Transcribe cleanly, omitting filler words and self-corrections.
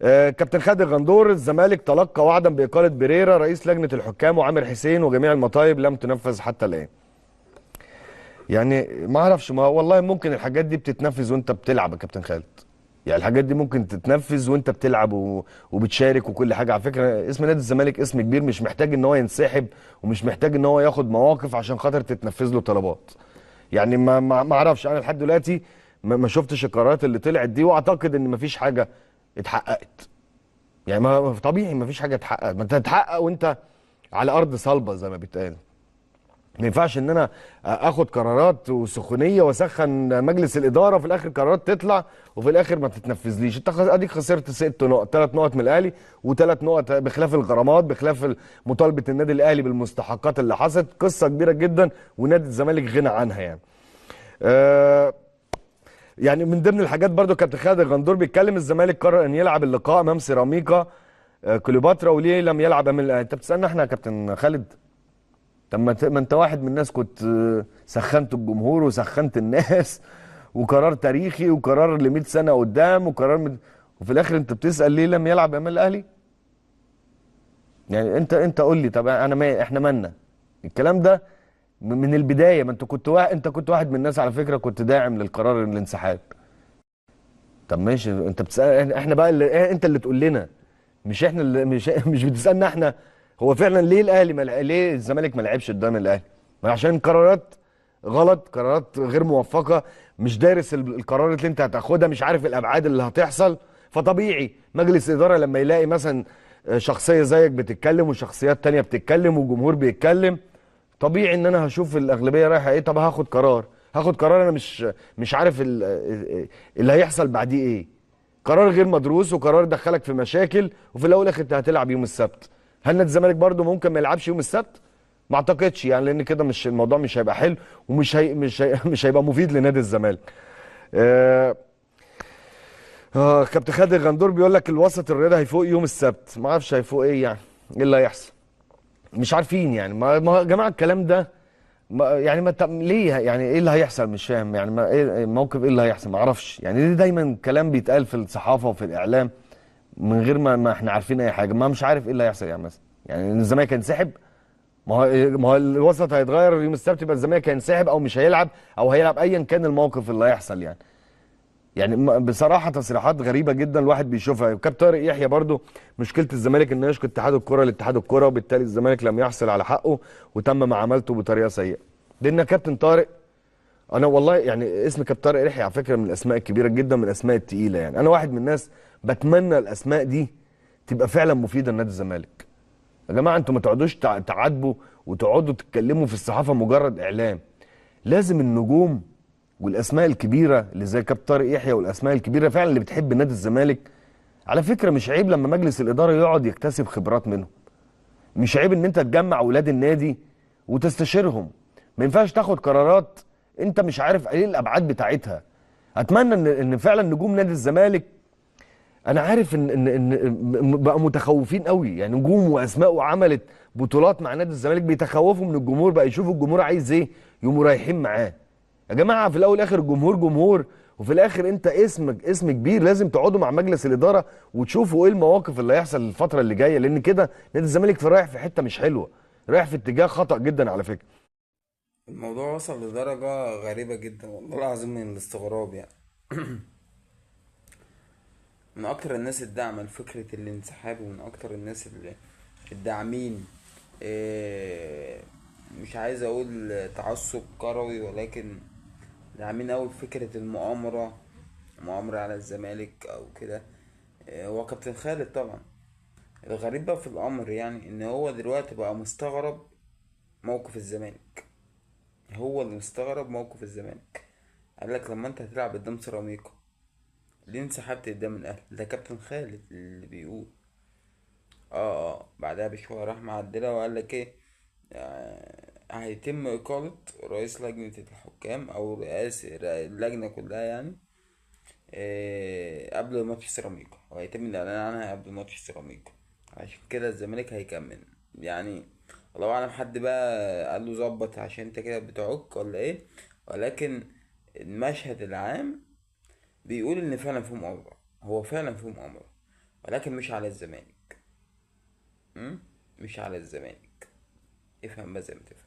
كابتن خالد الغندور، الزمالك تلقى وعدا بإقالة بيريرا رئيس لجنة الحكام وعامر حسين وجميع المطالب لم تنفذ حتى الآن. يعني ما اعرفش، ما والله ممكن الحاجات دي بتتنفذ وانت بتلعب يا كابتن خالد. يعني الحاجات دي ممكن تتنفذ وانت بتلعب وبتشارك وكل حاجه. على فكره اسم نادي الزمالك اسم كبير، مش محتاج ان هو ينسحب ومش محتاج ان هو ياخد مواقف عشان خاطر تتنفذ له طلبات. يعني ما اعرفش، انا لحد دلوقتي ما شفتش القرارات اللي طلعت دي، واعتقد ان ما فيش حاجه اتحققت. يعني ما طبيعي ما فيش حاجه اتحققت، ما انت هتحقق وانت على ارض صلبه زي ما بيتقال. ما ينفعش ان انا اخد قرارات وسخونيه واسخن مجلس الاداره وفي الاخر قرارات تطلع وفي الاخر ما تتنفذليش. انت اديك خسرت 6 نقط، 3 نقط من الاهلي و3 نقط بخلاف الغرامات، بخلاف مطالبه النادي الاهلي بالمستحقات اللي حصلت. قصه كبيره جدا ونادي الزمالك غنى عنها يعني. آه يعني من ضمن الحاجات برضو كابتن خالد الغندور بيتكلم، الزمالك قرر ان يلعب اللقاء امام سيراميكا كليوباترا، وليه لم يلعب امام الأهلي؟ انت بتسالنا احنا يا كابتن خالد؟ طب ما انت واحد من الناس كنت سخنت الجمهور وسخنت الناس وقرار تاريخي وقرار ل 100 سنه قدام وفي الاخر انت بتسال ليه لم يلعب امام الاهلي؟ يعني انت قول لي، طب انا ما احنا مالنا الكلام ده من البدايه؟ ما انت كنت انت كنت واحد من الناس على فكره كنت داعم للقرار الانسحاب. طب ماشي، انت بتسال احنا بقى انت اللي تقول لنا، مش احنا اللي مش بتسالنا احنا. هو فعلا ليه الاهلي ليه الزمالك ما لعبش قدام الاهلي؟ ما عشان قرارات غلط، قرارات غير موفقه، مش دارس القرارات اللي انت هتاخدها، مش عارف الابعاد اللي هتحصل. فطبيعي مجلس اداره لما يلاقي مثلا شخصيه زيك بتتكلم وشخصيات تانية بتتكلم وجمهور بيتكلم، طبيعي ان انا هشوف الاغلبيه رايحه ايه. طب هاخد قرار انا مش عارف اللي هيحصل بعديه ايه. قرار غير مدروس وقرار دخلك في مشاكل، وفي الاول والاخر انت هتلعب يوم السبت. هل نادي الزمالك برضو ممكن ما يلعبش يوم السبت؟ ما اعتقدش يعني، لان كده مش الموضوع مش هيبقى حلو ومش هي مش هي مش هيبقى مفيد لنادي الزمالك. آه كابتن خالد الغندور بيقول لك الوسط الرياضي هيفوق يوم السبت. ما اعرفش هيفوق ايه يعني، ايه اللي هيحصل؟ مش عارفين يعني. يا جماعه الكلام ده يعني ما ليه يعني ايه اللي هيحصل؟ مش فاهم يعني. ما ايه الموقف؟ ايه اللي هيحصل؟ ما اعرفش يعني. دي دايما كلام بيتقال في الصحافه وفي الاعلام من غير ما احنا عارفين اي حاجه. ما مش عارف ايه اللي هيحصل يعني. مثلا يعني ان الزمالك هينسحب؟ ما هو الوسط هيتغير يوم السبت، يبقى الزمالك هينسحب او مش هيلعب او هيلعب، ايا كان الموقف اللي هيحصل يعني. يعني بصراحه تصريحات غريبه جدا الواحد بيشوفها. وكابتن طارق يحيى برضو، مشكله الزمالك انه يشكو اتحاد الكره لاتحاد الكره، وبالتالي الزمالك لم يحصل على حقه وتم معاملته بطريقه سيئه. لان كابتن طارق، انا والله يعني اسم كابتن طارق يحيى على فكره من الاسماء الكبيره جدا، من الاسماء التقيله. يعني انا واحد من الناس بتمنى الاسماء دي تبقى فعلا مفيده لنادي الزمالك. يا جماعه انتوا ما تقعدوش تعاتبوا وتقعدوا تتكلموا في الصحافه مجرد اعلام. لازم النجوم والاسماء الكبيره اللي زي كابتن طارق يحيى والاسماء الكبيره فعلا اللي بتحب نادي الزمالك، على فكره مش عيب لما مجلس الاداره يقعد يكتسب خبرات منهم. مش عيب ان انت تجمع اولاد النادي وتستشيرهم. ما ينفعش تاخد قرارات انت مش عارف ايه الابعاد بتاعتها. اتمنى ان فعلا نجوم نادي الزمالك، انا عارف ان بقى متخوفين قوي يعني. نجوم واسماء وعملت بطولات مع نادي الزمالك بيتخوفوا من الجمهور، بقى يشوفوا الجمهور عايز ايه يقوموا رايحين معاه. يا جماعه في الاول والاخر الجمهور جمهور، وفي الاخر انت اسم كبير. لازم تقعدوا مع مجلس الاداره وتشوفوا ايه المواقف اللي هيحصل الفتره اللي جايه، لان كده نادي الزمالك رايح في حته مش حلوه، رايح في اتجاه خطأ جدا على فكره. الموضوع وصل لدرجة غريبة جدا والله العظيم من الاستغراب يعني. من أكتر الناس الداعمة لفكرة الانسحاب ومن أكتر الناس الداعمين، مش عايز أقول تعصب كروي، ولكن داعمين أوي فكرة مؤامرة على الزمالك أو كده. هو كابتن خالد طبعا. الغريب بقى في الأمر يعني إن هو دلوقتي بقى مستغرب موقف الزمالك. هو اللي مستغرب موقف الزمالك. قال لك لما انت هتلعب قدام سيراميكا ليه انسحبت قدام الاهلي؟ ده كابتن خالد اللي بيقول. بعدها بشويه راح معدله وقال لك ايه؟ هيتم اقاله رئيس لجنه الحكام او اللجنه كلها يعني، قبل ماتش سيراميكا، وهيتم الاعلان عنها قبل ماتش سيراميكا. عشان كده الزمالك هيكمل يعني. الله اعلم حد بقى قال له ظبط عشان انت كده بتعك ولا ايه، ولكن المشهد العام بيقول ان فعلا في مؤامرة. هو فعلا في مؤامرة. ولكن مش على الزمالك. م? مش على الزمالك. افهم بقى زي ما تفهم.